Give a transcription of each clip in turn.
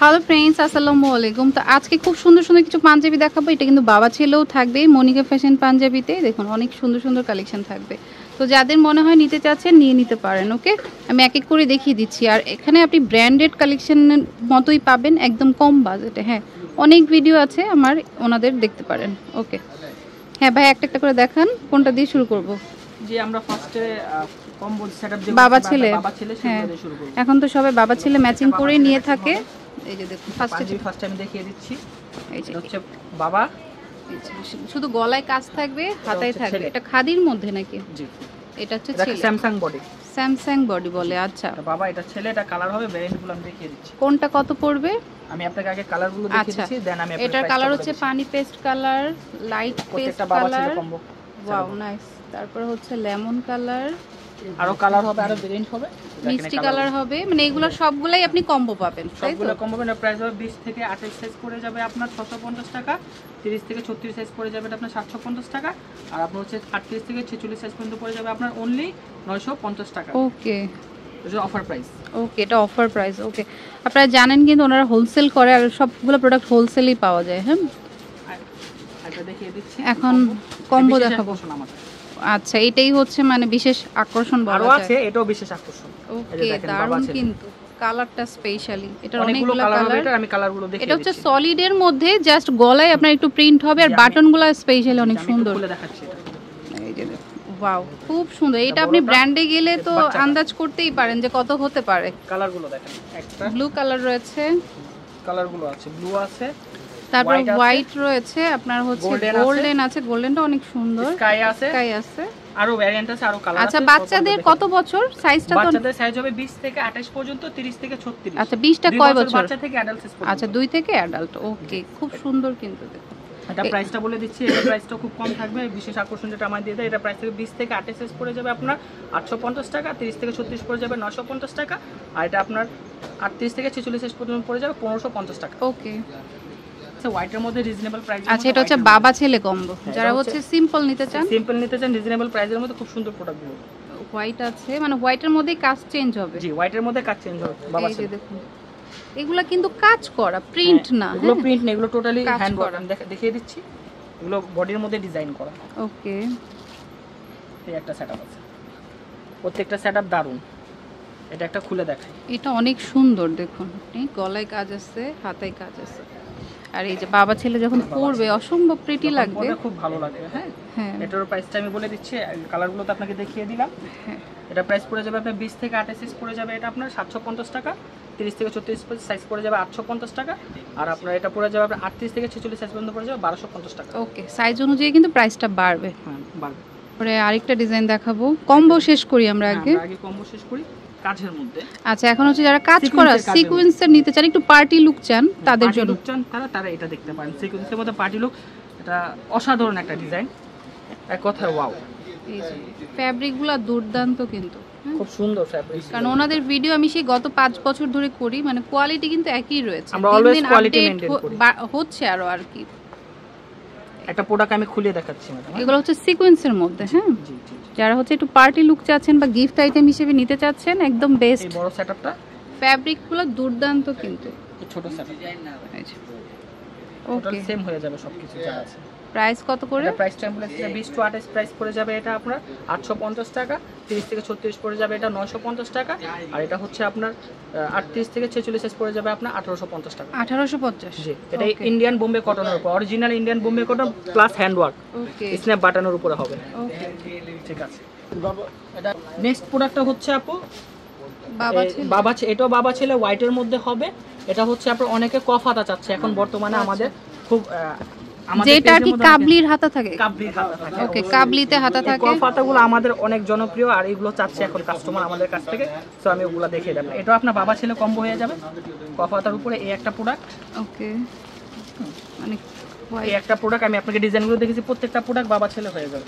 Hello friends, আসসালামু আলাইকুম। তো আজকে খুব সুন্দর সুন্দর কিছু পাঞ্জাবি দেখাবো। এটা কিন্তু বাবা ছেলেও থাকবে মনিকা ফ্যাশন পাঞ্জাবিতে। দেখুন অনেক সুন্দর সুন্দর কালেকশন থাকবে। তো যাদের মনে হয় নিতে চাচ্ছেন নিয়ে নিতে পারেন। ওকে, আমি এক এক করে দেখিয়ে দিচ্ছি। আর এখানে আপনি ব্র্যান্ডেড কালেকশনের মতোই পাবেন, একদম কম বাজেটে। হ্যাঁ, অনেক ভিডিও আছে আমার, ওনাদের দেখতে পারেন। ওকে হ্যাঁ ভাই, একটা একটা করে দেখান, কোনটা দিয়ে শুরু করব? জি, আমরা ফার্স্টে কম্বো সেটআপ যে বাবা ছেলে। হ্যাঁ, শুরু করব। এখন তো সবাই বাবা ছেলে ম্যাচিং করেই নিয়ে থাকে। এই যে দেখুন ফার্স্টে আমি দেখিয়ে দিচ্ছি। এই যে হচ্ছে বাবা, শুধু গলায় কাজ থাকবে, হাতায় থাকবে। এটা খাদির মধ্যে নাকি? জি, এটা হচ্ছে ছেলে, স্যামসাং বডি। স্যামসাং বডি বলে। আচ্ছা বাবা, এটা ছেলে, এটা কালার হবে, ভ্যারিয়েন্টগুলো আমি দেখিয়ে দিচ্ছি। কোনটা কত পড়বে? আমি আপনাকে আগে কালারগুলো দেখিয়ে দিচ্ছি, দেন আমি এটার কালার হচ্ছে পানি paste colour, light paste colour, wow nice. তারপর হচ্ছে লেমন কালার, আরো কালার হবে, আরো ভ্যারিয়েন্ট হবে, মিষ্টি কালার হবে। মানে এগুলো সবগুলাই আপনি কম্বো পাবেন, তাই তো? সবগুলো কম্বো পাবেন। প্রাইস হবে 20 থেকে 28 সাইজ পড়ে যাবে আপনার 650 টাকা, 30 থেকে 36 সাইজ পড়ে যাবে আপনার 750 টাকা, আর আপনার হচ্ছে 38 থেকে 46 সাইজ পর্যন্ত পড়ে যাবে আপনার অনলি 950 টাকা। ওকে, এটা অফার প্রাইস। ওকে, এটা অফার প্রাইস। ওকে, আপনারা জানেন কিন্তু ওনারা হোলসেল করে, আর সবগুলো প্রোডাক্ট হোলসেলই পাওয়া যায়। হ্যাঁ, এটা দেখিয়ে দিচ্ছি। এখন কম্বো দেখাবো। আচ্ছা, এটাই হচ্ছে মানে বিশেষ আকর্ষণ বলা যায়। আরো আছে, এটাও বিশেষ আকর্ষণ। ওকে, দারুণ কিন্তু কালারটা স্পেশালি। এটা অনেকগুলো কালার হবে, এটা আমি কালারগুলো দেখিয়ে দিচ্ছি। এটা হচ্ছে সলিড এর মধ্যে, জাস্ট গলায় আপনার একটু প্রিন্ট হবে, আর বাটনগুলো স্পেশালি অনেক সুন্দর। খুলে দেখাচ্ছি এটা। এই যে ওয়াও, খুব সুন্দর। এটা আপনি ব্র্যান্ডে গেলে তো আন্দাজ করতেই পারেন যে কত হতে পারে। কালারগুলো দেখেন, একটা ব্লু কালার রয়েছে, কালারগুলো আছে, ব্লু আছে, তারপর হোয়াইট রয়েছে, আপনার হচ্ছে গোল্ডেন আছে। গোল্ডেনটা অনেক সুন্দর। স্কাই আছে, স্কাই আছে, আরো ভ্যারিয়েন্ট আছে, আরো কালার আছে। আচ্ছা, বাচ্চাদের কত বছর সাইজটা? তো বাচ্চাদের সাইজ হবে 20 থেকে 28 পর্যন্ত, 30 থেকে 36। আচ্ছা, 20টা কয় বছর? বাচ্চা থেকে অ্যাডাল্ট সাইজ পর্যন্ত। আচ্ছা, 2 থেকে অ্যাডাল্ট। ওকে, খুব সুন্দর কিন্তু দেখুন। এটা প্রাইসটা বলে দিচ্ছি, এটা প্রাইসটা খুব কম থাকবে। বিশেষ আকর্ষণ যেটা আমার দিয়ে দেয়, এটা প্রাইস থেকে 20 থেকে 28 সাইজ পড়ে যাবে আপনার 850 টাকা, 30 থেকে 36 পড়ে যাবে 950 টাকা, আর এটা আপনার 38 থেকে 46 সাইজ পর্যন্ত পড়ে যাবে 1550 টাকা। ওকে, আচ্ছা, হোয়াইটের মধ্যে রিজনেবল প্রাইস। আচ্ছা, এটা হচ্ছে বাবা ছেলে কম্বো। যারা হচ্ছে সিম্পল নিতে চান, রিজনেবল প্রাইসের মধ্যে খুব সুন্দর প্রোডাক্টগুলো। হোয়াইট আছে, মানে হোয়াইটের মধ্যেই কাজ চেঞ্জ হবে। জি, হোয়াইটের মধ্যে কাজ চেঞ্জ হবে বাবা ছেলে। দেখুন, এগুলা কিন্তু কাজ করা, প্রিন্ট না। এগুলো প্রিন্ট না, এগুলো টোটালি হ্যান্ড ওয়ার্ক। আমি দেখিয়ে দিচ্ছি, এগুলো বডির মধ্যে ডিজাইন করা। ওকে, এই একটা সেটআপ আছে, প্রত্যেকটা সেটআপ দারুন। এটা একটা খুলে দেখাই। এটা অনেক সুন্দর দেখুন, গলায় কাজ আছে, হাতায় কাজ আছে। আর এই যে বাবা ছেলে যখন পরবে অসম্ভব প্রিটি লাগবে, খুব ভালো লাগবে। হ্যাঁ হ্যাঁ, এটার প্রাইসটা আমি বলে দিচ্ছি, কালারগুলো তো আপনাকে দেখিয়ে দিলাম। হ্যাঁ, এটা প্রাইস পড়ে যাবে আপনার 20 থেকে 28 সাইজ পড়ে যাবে এটা আপনার 750 টাকা, 30 থেকে 36 সাইজ পড়ে যাবে 850 টাকা, আর আপনার এটা পড়ে যাবে আপনার 38 থেকে 46 সাইজ পর্যন্ত পড়ে যাবে 1250 টাকা। ওকে, সাইজ অনুযায়ী কিন্তু প্রাইসটা বাড়বে। হ্যাঁ, বাড়বে। পরে আরেকটা ডিজাইন দেখাবো। কম্বো শেষ করি আমরা আগে কম্বো শেষ করি কাজের মধ্যে। আচ্ছা, এখন হচ্ছে যারা কাজ করা সিকোয়েন্সের নিতে চান, একটু পার্টি লুক চান, তাদের জন্য তারা এটা দেখতে পারেন। সিকোয়েন্সের মধ্যে পার্টি লুক, এটা অসাধারণ একটা ডিজাইন, এক কথায় ওয়াও। এই যে ফ্যাব্রিকগুলো দুর্দান্ত কিন্তু, খুব সুন্দর ফ্যাব্রিক। কারণ ওনাদের ভিডিও আমি সেই গত 5 বছর ধরে করি, মানে কোয়ালিটি কিন্তু একই রয়েছে। আমরা অলওয়েজ কোয়ালিটি মেইনটেইন করি, হচ্ছে আরো আর কি। একটা প্রোডাক্ট আমি খুলে দেখাচ্ছি ম্যাডাম। এগুলো হচ্ছে সিকোয়েন্সের মধ্যে। হ্যাঁ, জি জি, যারা হচ্ছে একটু পার্টি লুক চাচ্ছেন বা গিফট আইটেম হিসেবে নিতে চাচ্ছেন, একদম বেস্ট। এই বড় সেটআপটা, ফ্যাব্রিকগুলো দুর্দান্ত কিন্তু। এই ছোট সেটআপ ওকে, সেম হয়ে যাবে সবকিছু যা আছে। প্রাইস কত করে? এটা প্রাইস টাইম বলেছি 20 টু 28 প্রাইস পড়ে যাবে এটা আপনার 850 টাকা, 30 থেকে 36 পড়ে যাবে এটা 950 টাকা, আর এটা হচ্ছে আপনার 38 থেকে 46 সাইজ পড়ে যাবে আপনার 1850 টাকা। 1850। জি, এটা ইন্ডিয়ান বোম্বে কটনের উপর, original Indian Bombay cotton plus hand work. Okay, snap বাটনের উপরে হবে। ওকে, ঠিক আছে। এটা নেক্সট প্রোডাক্টটা হচ্ছে আপু বাবা ছেলে। এটাও বাবা ছেলে, হোয়াইটের মধ্যে হবে। এটা হচ্ছে আপনার অনেকে কফ হাতা চাচ্ছে এখন বর্তমানে আমাদের খুব, যেটা কি কাবলির হাতা থাকে। কাবলির হাতা থাকে। ওকে, কাবলিতে হাতা থাকে। কফ হাতাগুলো আমাদের অনেক জনপ্রিয়, আর এগুলো চাচ্ছে এখন কাস্টমার আমাদের কাছ থেকে, সো আমি ওগুলো দেখিয়ে দেব। এটা আপনার বাবা ছেলে কম্বো হয়ে যাবে, কফ হাতার উপরে এই একটা প্রোডাক্ট। ওকে, মানে এই একটা প্রোডাক্ট আমি আপনাকে ডিজাইনগুলো দেখেছি, প্রত্যেকটা প্রোডাক্ট বাবা ছেলে হয়ে যাবে।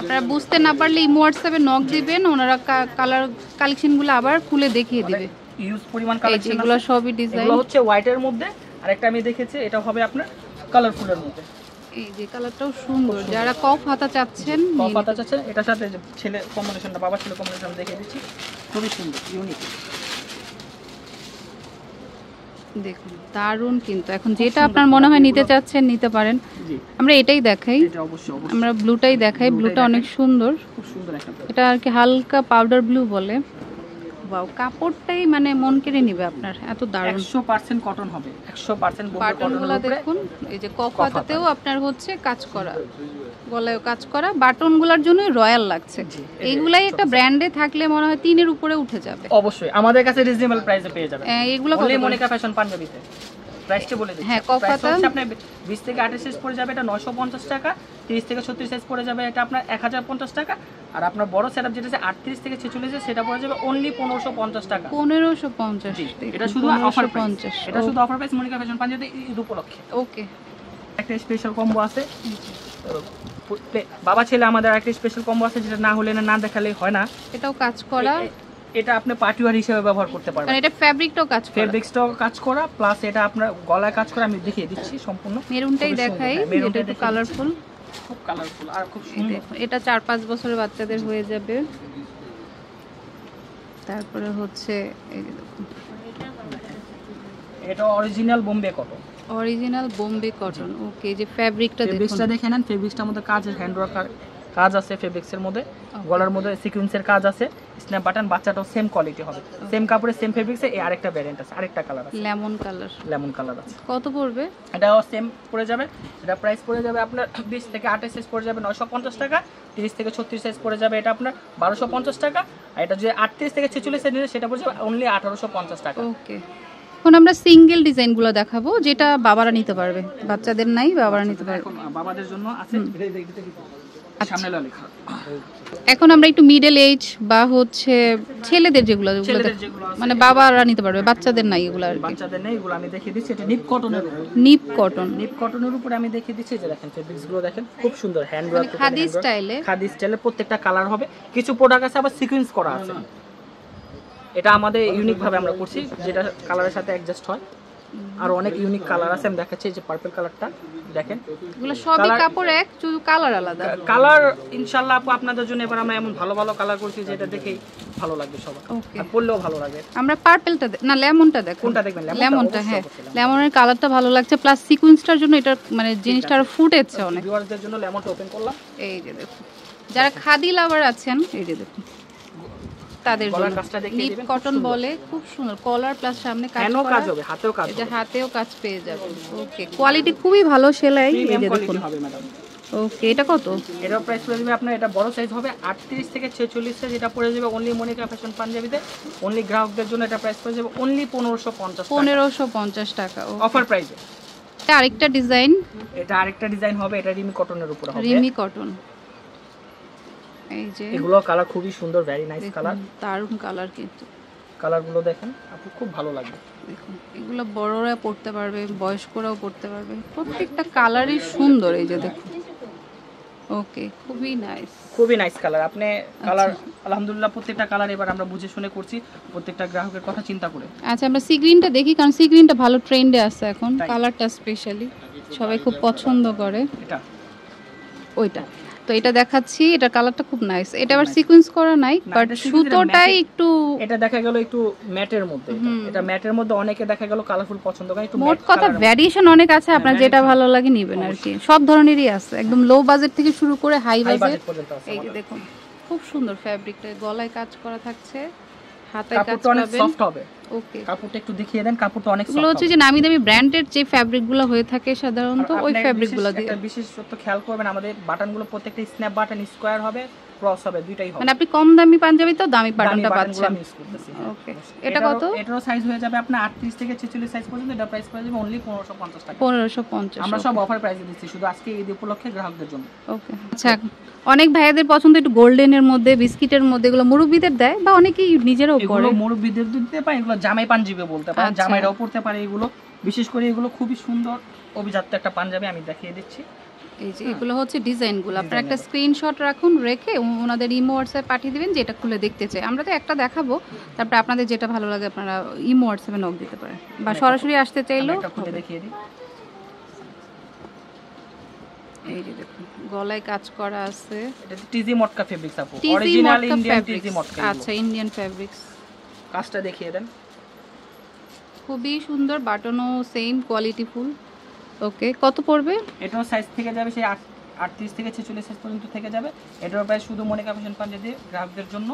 আপনারা বুঝতে না পারলে ইমো হোয়াটসঅ্যাপে নক দিবেন, ওনারা কালার কালেকশনগুলো আবার খুলে দেখিয়ে দিবে। ইউজ পরিমাণ কালেকশন, এগুলো সবই ডিজাইন। এগুলো হচ্ছে হোয়াইটের মধ্যে, আরেকটা আমি দেখেছি এটা হবে আপনার কালারফুলের মধ্যে। এই যে কালারটাও সুন্দর, যারা কফ হাতা চাচ্ছেন, কফ হাতা চাচ্ছেন, এটার সাথে ছেলে কম্বিনেশনটা, বাবা ছেলে কম্বিনেশন দেখিয়ে দিচ্ছি, খুবই সুন্দর, ইউনিক। দেখুন দারুন, কিন্তু এখন যেটা আপনার মনে হয় নিতে চাচ্ছেন নিতে পারেন। আমরা এটাই দেখাই, আমরা ব্লুটাই দেখাই, ব্লুটা অনেক সুন্দর, খুব সুন্দর একটা, এটা আর কি হালকা পাউডার ব্লু বলে। ওয়াও, কাপড়টাই মানে মন কেড়ে নিবে আপনার, এত দারুন। 100% কটন হবে, 100% বাটনগুলো দেখুন, এই যে কফাতেও আপনার হচ্ছে কাজ করা, গলায়ও কাজ করা, বাটনগুলোর জন্য রয়্যাল লাগছে। এইগুলাই একটা ব্র্যান্ডে থাকলে মনে হয় 3 এর উপরে উঠে যাবে। অবশ্যই আমাদের কাছে রিজনেবল প্রাইসে পেয়ে যাবেন। এইগুলো বলে মনিকা ফ্যাশন পাঞ্জাবিতে প্রাইসটা বলে দিচ্ছি। হ্যাঁ, কফাটা আপনি 20 থেকে 28 সাইজ পড়ে যাবে এটা 950 টাকা, 30 থেকে 36 সাইজ পড়ে যাবে এটা আপনার 1050 টাকা, আর আপনার বড় সেটআপ যেটা আছে 38 থেকে 46 সেটা পড়ে যাবে অনলি 1550 টাকা। 1550, এটা শুধু অফার প্রাইস, এটা শুধু অফার প্রাইস মনিকা ফ্যাশন পাঞ্জাবিতে ঈদ উপলক্ষে। ওকে, একটা স্পেশাল কম্বো আছে বাবা ছেলে, আমাদের একটা স্পেশাল কম্বো আছে যেটা না হলে না দেখালে হয় না। এটাও কাজ করা, এটা আপনি পার্টিওয়ার হিসেবে ব্যবহার করতে পারবেন। মানে এটা ফ্যাব্রিকটাও কাজ করা, ফেব্রিক্সটাও কাজ করা, প্লাস এটা আপনার গলায় কাজ করা। আমি দেখিয়ে দিচ্ছি সম্পূর্ণ। মেরুনটাই দেখাই, এটা একটু কালারফুল, খুব কালারফুল আর খুব সুন্দর। এটা 4-5 বছরের বাচ্চাদের হয়ে যাবে। তারপরে হচ্ছে এই যে দেখুন, এটা original Bombay cotton, original Bombay cotton. Okay, যে ফ্যাব্রিকটা দেখুন, ফেব্রিক্সটা দেখে নেন। ফেব্রিক্সটার মধ্যে কাজ, হ্যান্ড ওয়ার্ক কাজ আছে ফেব্রিক্সের মধ্যে, গলার মধ্যে সিকোয়েন্সের কাজ আছে, স্ন্যাপ বাটন, বাচ্চাটাও সেম কোয়ালিটি হবে, সেম কাপড়ে সেম ফেব্রিক্সে। এই আরেকটা ভ্যারিয়েন্ট আছে, আরেকটা কালার আছে লেমন কালার, লেমন কালার আছে। কত পড়বে? এটাও সেম পড়ে যাবে, এটা প্রাইস পড়ে যাবে আপনার 20 থেকে 28 সাইজ পড়ে যাবে 950 টাকা, 30 থেকে 36 সাইজ পড়ে যাবে এটা আপনার 1250 টাকা, আর এটা যে 38 থেকে 46 সাইজ নিলে সেটা পড়ে যাবে অনলি 1850 টাকা। ওকে, এখন আমরা সিঙ্গেল ডিজাইনগুলো দেখাবো যেটা বাবারা নিতে পারবে, বাচ্চাদের নাই, বাবারা নিতে পারবে। এখন বাবাদের জন্য আছে সামনে লেখা। এখন আমরা একটু মিডল এজ বা হচ্ছে ছেলেদের যেগুলো মানে বাবারা নিতে পারবে, বাচ্চাদের নাই এগুলো আর কি, বাচ্চাদের নেই এগুলো আমি দেখিয়ে দিচ্ছি। এটা নিপ কটনের উপর, নিপ কটন, নিপ কটনের উপরে আমি দেখিয়ে দিচ্ছি। যে দেখেন ফেব্রিক্স গুলো দেখেন খুব সুন্দর, হ্যান্ড ওয়ার্ক, খাদি স্টাইলে, খাদি স্টাইলে প্রত্যেকটা কালার হবে। কিছু প্রোডাক্ট আছে আবার সিকোয়েন্স করা আছে, এটা আমাদের ইউনিক ভাবে আমরা করছি, যেটা কালারের সাথে অ্যাডজাস্ট হয়। আর অনেক ইউনিক কালার আছে, আমি দেখাচ্ছি। এই যে পার্পল কালারটা দেখেন, এগুলো সবই কাপড় এক, শুধু কালার আলাদা। কালার ইনশাআল্লাহ আপু আপনাদের জন্য এবার আমরা এমন ভালো ভালো কালার করছি যেটা দেখেই ভালো লাগবে সবার, আর পরলেও ভালো লাগবে। আমরা পার্পলটা না লেমনটা দেখো, কোনটা দেখবেন? লেমনটা। হ্যাঁ, লেমনের কালারটা ভালো লাগছে, প্লাস সিকোয়েন্সটার জন্য এটা মানে জিনিসটা আরো ফুটেছে অনেক। ভিউয়ারদের জন্য লেমনটা ওপেন করলাম। এই যে দেখুন, যারা খাদি লাভার আছেন এই যে দেখুন তাদের জন্য নিপ কটন বলে, খুব সুন্দর কলার প্লাস সামনে কাজ হবে, হাতেও কাজ, এই যে হাতেও কাজ পেয়ে যাবেন। ওকে, কোয়ালিটি খুবই ভালো, সেলাই এই যে দেখুন হবে ম্যাডাম। ওকে, এটা কত? এটার প্রাইস পড়ে যাবে আপনার, এটা বড় সাইজ হবে 38 থেকে 46 সাইজ, এটা পড়ে যাবে অনলি মনিকা ফ্যাশন পাঞ্জাবিতে, অনলি গ্রাহকদের জন্য এটা প্রাইস পড়ে যাবে অনলি 1550 টাকা অফার প্রাইসে। এটা আরেকটা ডিজাইন, এটা আরেকটা ডিজাইন হবে, এটা রিমি কটনের উপর হবে, রিমি কটন। এই যে এগুলো কালার খুবই সুন্দর, ভেরি নাইস কালার, দারুণ কালার, কিন্তু কালারগুলো দেখেন আপু খুব ভালো লাগবে। দেখুন এগুলো বড়রা পড়তে পারবে, বয়স্করাও পড়তে পারবে, প্রত্যেকটা কালারই সুন্দর। এই যে দেখুন, ওকে, খুবই নাইস কালার। আপনি কালার আলহামদুলিল্লাহ প্রত্যেকটা কালার এবার আমরা বুঝে শুনে করছি, প্রত্যেকটা গ্রাহকের কথা চিন্তা করে। আচ্ছা, আমরা সি গ্রিনটা দেখি, কারণ সি গ্রিনটা ভালো ট্রেন্ডে আছে এখন, কালারটা স্পেশালি সবাই খুব পছন্দ করে। এটা ওইটা তো এটা দেখাচ্ছি, এটা কালারটা খুব নাইস। এটা আবার সিকোয়েন্স করা নাই, বাট সুতোটাই একটু, এটা দেখা গেল একটু ম্যাটের মধ্যে, এটা ম্যাটের মধ্যে অনেকে দেখা গেল কালারফুল পছন্দ করে, একটু মোট কথা ভ্যারিয়েশন অনেক আছে, আপনার যেটা ভালো লাগে নেবেন আর কি, সব ধরনেরই আছে, একদম লো বাজেট থেকে শুরু করে হাই বাজেট পর্যন্ত আছে। এই যে দেখুন খুব সুন্দর ফ্যাব্রিকটা, গলায় কাজ করা থাকছে, হাতে কাজ কাপড়টা অনেক সফট হবে। ওকে, কাপড়টা একটু দেখিয়ে দেন, কাপড়টা অনেক সফট। এগুলো হচ্ছে যে নামি দামি ব্র্যান্ডের যে ফ্যাব্রিকগুলো হয়ে থাকে সাধারণত, ওই ফ্যাব্রিকগুলো দিয়ে। একটা বিশেষত্ব খেয়াল করবেন, আমাদের বাটনগুলো প্রত্যেকটা স্ন্যাপ বাটন, স্কয়ার হবে, ক্রস হবে, দুইটাই হবে। মানে আপনি কম দামি পাঞ্জাবিতেও দামি বাটনটা পাচ্ছেন। ওকে, এটা কত? এটারও সাইজ হয়ে যাবে আপনার 38 থেকে 46 সাইজ পর্যন্ত, এটা প্রাইস পড়ে যাবে অনলি 1550 টাকা। 1550 আমরা সব অফার প্রাইসে দিচ্ছি শুধু আজকে ঈদ উপলক্ষে গ্রাহকদের জন্য। ওকে, আচ্ছা, অনেক ভাইয়াদের পছন্দ একটু গোল্ডেনের মধ্যে, বিস্কিটের মধ্যে, এগুলো মুরব্বিদের দেয় বা অনেকেই নিজেরাও পরে। এগুলো মুরব্বিদের দিতে পারে, এগুলো জামাই পাঞ্জাবি বলতে পারেন, জামাইরাও পড়তে পারে এগুলো। বিশেষ করে এগুলো খুবই সুন্দর অভিজাত একটা পাঞ্জাবি, আমি দেখিয়ে দিচ্ছি। এই যে এগুলো হচ্ছে ডিজাইনগুলো, আপনারা একটা স্ক্রিনশট রাখুন, রেখে ওনাদের ইমো হোয়াটসঅ্যাপ পাঠিয়ে দিবেন যেটা খুলে দেখতে চাই। আমরা তো একটা দেখাবো, তারপর আপনাদের যেটা ভালো লাগে আপনারা ইমো হোয়াটসঅ্যাপে নক দিতে পারেন, বা সরাসরি আসতে চাইলেও খুলে দেখিয়ে দিই। এই যে দেখুন গলায় কাজ করা আছে, এটা টিজি মটকা ফেব্রিক্স আপু, অরিজিনাল ইন্ডিয়ান টিজি মটকা। আচ্ছা, ইন্ডিয়ান ফেব্রিক্স, কাজটা দেখিয়ে দেন। খুবই সুন্দর, বাটনও সেম কোয়ালিটি ফুল। ওকে, কত পড়বে? এটাও সাইজ থেকে যাবে সেই 38 থেকে 46 সাইজ পর্যন্ত থেকে যাবে। এটার প্রাইস শুধু মনিকা ফ্যাশন পাঞ্জাবি গ্রাহকদের জন্য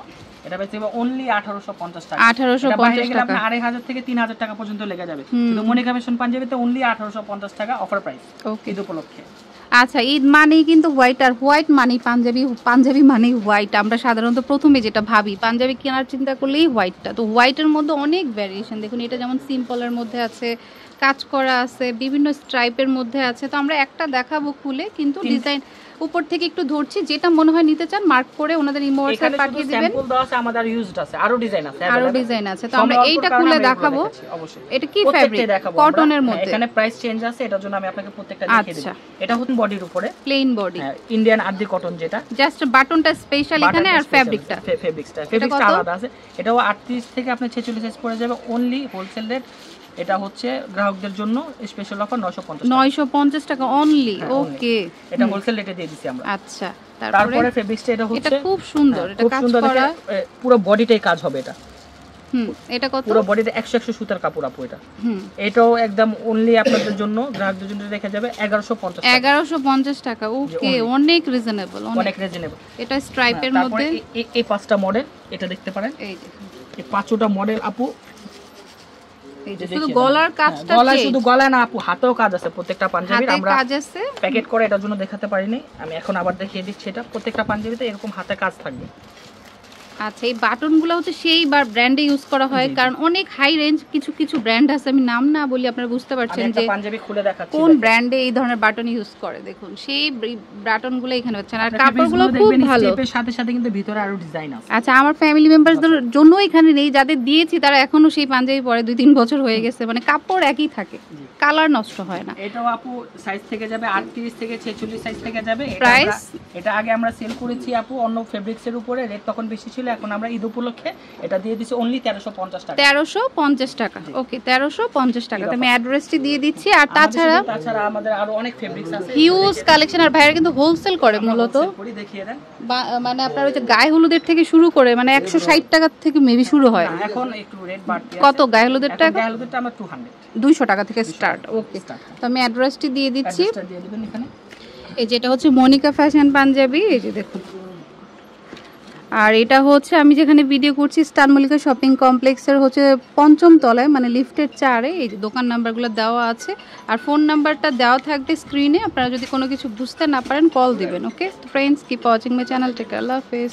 এটা প্রাইস হবে অনলি 1850 টাকা। 1850 টাকা। আপনার 2500 থেকে 3000 টাকা পর্যন্ত লেগে যাবে। শুধু মনিকা ফ্যাশন পাঞ্জাবিতে অনলি 1850 টাকা অফার প্রাইস। ওকে, ঈদ উপলক্ষে। আচ্ছা, ঈদ মানেই কিন্তু হোয়াইট, আর হোয়াইট মানেই পাঞ্জাবি, পাঞ্জাবি মানেই হোয়াইট। আমরা সাধারণত প্রথমে যেটা ভাবি পাঞ্জাবি কেনার চিন্তা করলেই হোয়াইটটা। তো হোয়াইটের মধ্যে অনেক ভ্যারিয়েশন, দেখুন এটা যেমন সিম্পলের মধ্যে আছে, কাজ করা আছে, বিভিন্ন স্ট্রাইপের মধ্যে আছে। তো আমরা একটা দেখাবো খুলে, কিন্তু ডিজাইন উপর থেকে একটু ধরছি, যেটা মনে হয় নিতে চান মার্ক করে ওনাদের ইমো হোয়াটসঅ্যাপ পাঠিয়ে দিবেন। স্যাম্পল দেওয়া আছে, আমাদের ইউজড আছে, আরো ডিজাইন আছে, আরো ডিজাইন আছে। তো আমরা এইটা খুলে দেখাবো। অবশ্যই এটা কি ফ্যাব্রিক? কটনের মধ্যে। এখানে প্রাইস চেঞ্জ আছে, এটার জন্য আমি আপনাকে প্রত্যেকটা দেখিয়ে দেব। এটা হচ্ছে বডির উপরে প্লেন বডি, ইন্ডিয়ান আদি কটন, যেটা জাস্ট বাটনটা স্পেশাল এখানে, আর ফ্যাব্রিকটা আলাদা আছে। এটাও 38 থেকে আপনি 46 সাইজ পড়ে যাবে অনলি হোলসেল রেট। এটা হচ্ছে গ্রাহকদের জন্য স্পেশাল অফার 950 টাকা অনলি। ওকে, এটা হোলসেল রেটে দিয়ে দিছি আমরা। আচ্ছা, তারপরে ফেব্রিক্সটা এটা হচ্ছে এটা খুব সুন্দর, এটা কাজ করা, পুরো বডিটাই কাজ হবে এটা। এটা কত? পুরো বডিতে 100 সুতার কাপড় আপু এটা। এটাও একদম অনলি আপনাদের জন্য, গ্রাহকদের জন্য রেখে যাবে 1150 টাকা। ওকে, অনেক রিজনেবল, অনেক রিজনেবল। এটা স্ট্রাইপের মধ্যে এই পাঁচটা মডেল এটা দেখতে পারেন। এই দেখুন এই পাঁচটা মডেল আপু। শুধু গলার কাজটা, গলায় শুধু গলায় না আপু, হাতেও কাজ আছে প্রত্যেকটা পাঞ্জাবির। আমরা কাজ আছে প্যাকেট করে এটার জন্য দেখাতে পারিনি, আমি এখন আবার দেখিয়ে দিচ্ছি। এটা প্রত্যেকটা পাঞ্জাবিতে এরকম হাতে কাজ থাকবে। আচ্ছা, এই বাটনগুলো হচ্ছে সেই ব্র্যান্ডে ইউজ করা হয়, কারণ অনেক হাই রেঞ্জ কিছু কিছু ব্র্যান্ড আছে, আমি নাম না বলি আপনারা বুঝতে পারছেন যে পাঞ্জাবি খুলে দেখাচ্ছি কোন ব্র্যান্ডে এই ধরনের বাটন ইউজ করে। দেখুন সেই বাটনগুলো এখানে হচ্ছে, আর কাপড়গুলো খুব ভালো। এর সাথে সাথে কিন্তু ভিতরে আরো ডিজাইন আছে। আচ্ছা, আমার ফ্যামিলি মেম্বারদের জন্য এখানে নেই, যাদের দিয়েছি তারা এখনো সেই পাঞ্জাবি পরে 2-3 বছর হয়ে গেছে, মানে কাপড় একই থাকে, কালার নষ্ট হয় না। এটাও আপু সাইজ থেকে যাবে 38 থেকে 46 সাইজ থেকে যাবে। প্রাইস এটা আগে আমরা সেল করেছি আপু অন্য ফেব্রিক্সের উপরে, রেট তখন বেশি ছিল, এখন আমরা ঈদ উপলক্ষে এটা দিয়ে দিছি অনলি 1350 টাকা। 1350 টাকা। ওকে, 1350 টাকা। আমি অ্যাড্রেসটি দিয়ে দিচ্ছি। আর তাছাড়া আমাদের আরো অনেক ফেব্রিক্স আছে, হিউজ কালেকশন। আর ভাইরা কিন্তু হোলসেল করে মূলত, দেখিয়ে দেন। মানে আপনার ওই যে গায়ে হলুদের থেকে শুরু করে মানে 160 টাকা থেকে মেবি শুরু হয়। এখন একটু রেট বাড়তি আছে। কত গায়ে হলুদের টাকা? গায়ে হলুদেরটা আমরা 200 টাকা থেকে স্টার্ট। ওকে, তো আমি অ্যাড্রেসটি দিয়ে দিচ্ছি। দিয়ে দিবেন এখানে। এই যেটা হচ্ছে মনিকা ফ্যাশন পাঞ্জাবি, এই যে দেখুন। আর এটা হচ্ছে আমি যেখানে ভিডিও করছি স্টার মল্লিকা শপিং কমপ্লেক্সের হচ্ছে 5ম তলায়, মানে লিফটের 4-এ। এই যে দোকান নাম্বারগুলো দেওয়া আছে, আর ফোন নাম্বারটা দেওয়া থাকবে স্ক্রিনে। আপনারা যদি কোনো কিছু বুঝতে না পারেন কল দিবেন। ওকে, তো friends, keep watching my channel. Take care, আল্লাহ হাফেজ।